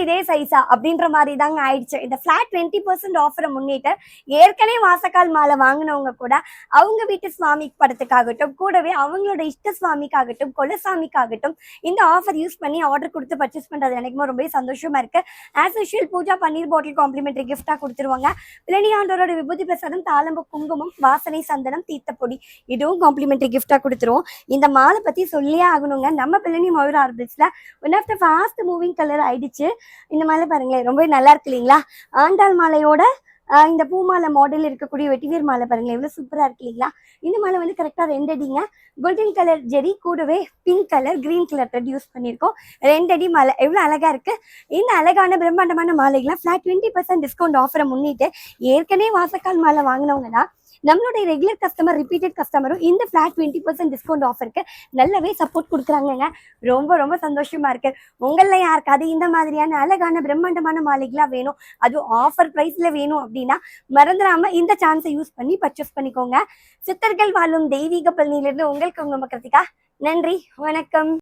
இதே சைஸா அப்படின்ற மாதிரி தாங்க ஆயிடுச்சு. இந்த ஃபிளாட் 20% ஆஃபரை முன்னிட்டு ஏற்கனவே வாசக்கால் மாலை வாங்கினவங்க கூட அவங்க வீட்டு சுவாமி படத்துக்காகட்டும், கூடவே அவங்களோட இஷ்ட சுவாமிக்காகட்டும், குலசாமிக்காகட்டும் இந்த ஆஃபர் யூஸ் பண்ணி ஆர்டர் கொடுத்து பர்ச்சேஸ் பண்றது எனக்குமே ரொம்ப சந்தோஷமா இருக்கு. ஆஸ் யூஷுவல் பூஜா பன்னீர் பாட்டில் காம்ப்ளிமெண்டரி கிஃப்டா கொடுத்துருவாங்க. பிளனியாண்டோரோட விபூதி பிரசாதம், தாளம்பு, குங்குமம், வாசனை சந்தனம், தீர்த்தப்பொடி இதுவும் காம்ப்ளிமெண்டரி கிஃப்டா கொடுத்துருவோம். இந்த மாலை பத்தி சொல்லியே ஆகணுங்க. நம்ம பிளனி மயூர் ஆர்பிட்ஸ்ல one of the fast moving colour ஆயிடுச்சு. இந்த மாலை பாருங்களேன், ரொம்பவே நல்லா இருக்கு இல்லைங்களா? ஆண்டாள் மாலையோட இந்த பூ மாலை மாடல் இருக்கக்கூடிய வெட்டிவேர் மாலை பாருங்களேன், எவ்வளவு சூப்பரா இருக்கு இல்லைங்களா? இந்த மாலை வந்து கரெக்டா 2 அடிங்க. கோல்டன் கலர் ஜெரி கூடவே pink colour, green colour thread use பண்ணியிருக்கோம். 2 அடி மாலை எவ்வளவு அழகா இருக்கு. இந்த அழகான பிரம்மாண்டமான மாலைகள்லாம் ஃபிளாட் 20% டிஸ்கவுண்ட் ஆஃபரை முன்னிட்டு ஏற்கனவே வாசக்கால் மாலை வாங்கினவங்க தான் நம்மளுடைய ரெகுலர் கஸ்டமர், ரிப்பீட்டட் கஸ்டமரும் இந்த ஃபிளாட் 20% டிஸ்கவுண்ட் ஆஃபருக்கு நல்லாவே சப்போர்ட் கொடுக்குறாங்கங்க. ரொம்ப ரொம்ப சந்தோஷமா இருக்கு. உங்கள யாருக்காவது இந்த மாதிரியான அழகான பிரம்மாண்டமான மாலைகளா வேணும், அதுவும் ஆஃபர் பிரைஸ்ல வேணும் அப்படின்னா மறந்துடாம இந்த சான்ஸை யூஸ் பண்ணி பர்ச்சேஸ் பண்ணிக்கோங்க. சித்தர்கள் வாழும் தெய்வீக பழனியிலிருந்து உங்களுக்கு உங்க கிருத்திகா. நன்றி, வணக்கம்.